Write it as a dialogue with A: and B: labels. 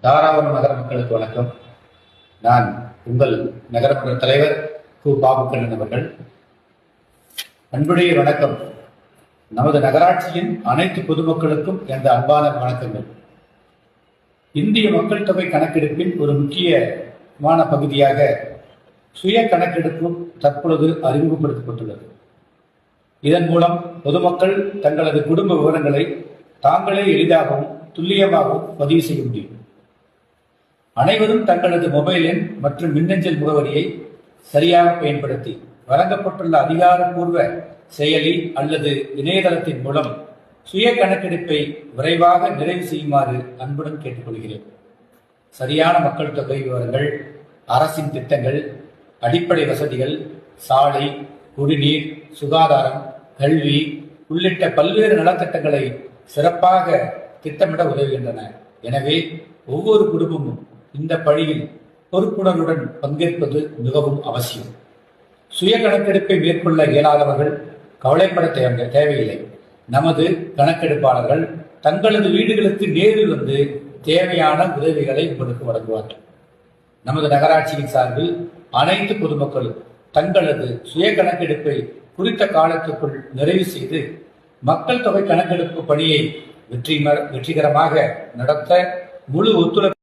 A: தாராபுரம் நகர மக்களுக்கு வணக்கம். நான் உங்கள் நகரப்புற தலைவர் கு. பாபுக்கண்ணன் அவர்கள். அன்புடைய வணக்கம். நமது நகராட்சியின் அனைத்து பொதுமக்களுக்கும் எனது அன்பான வணக்கங்கள். இந்திய மக்கள் தொகை கணக்கெடுப்பின் ஒரு முக்கியமான பகுதியாக சுய கணக்கெடுப்பு தற்பொழுது அறிமுகப்படுத்தப்பட்டுள்ளது. இதன் மூலம் பொதுமக்கள் தங்களது குடும்ப விவரங்களை தாங்களே எளிதாகவும் துல்லியமாகவும் பதிவு செய்ய முடியும். அனைவரும் தங்களது மொபைல் எண் மற்றும் மின்னஞ்சல் முகவரியை சரியாக பயன்படுத்தி வழங்கப்பட்டுள்ள அதிகாரப்பூர்வ செயலி அல்லது இணையதளத்தின் மூலம் சுய கணக்கெடுப்பை விரைவாக நிறைவு செய்யுமாறு அன்புடன் கேட்டுக்கொள்கிறேன். சரியான மக்கள் தொகை விவரங்கள், அரசின் திட்டங்கள், அடிப்படை வசதிகள், சாலை, குடிநீர், சுகாதாரம், கல்வி உள்ளிட்ட பல்வேறு நலத்திட்டங்களை சிறப்பாக திட்டமிட உதவுகின்றன. எனவே ஒவ்வொரு குடும்பமும் இந்த பணியில் பொறுப்புணர்வுடன் பங்கேற்பது மிகவும் அவசியம். சுய கணக்கெடுப்பை மேற்கொள்ள இயலாதவர்கள் கவலைப்பட தேவையில்லை. நமது கணக்கெடுப்பாளர்கள் தங்களது வீடுகளுக்கு நேரில் வந்து தேவையான உதவிகளை உங்களுக்கு வழங்குவார்கள். நமது நகராட்சியின் சார்பில் அனைத்து பொதுமக்களும் தங்களது சுய கணக்கெடுப்பை குறித்த காலத்துக்குள் நிறைவு செய்து மக்கள் தொகை கணக்கெடுப்பு பணியை வெற்றிகரமாக நடத்த முழு ஒத்துழைப்பு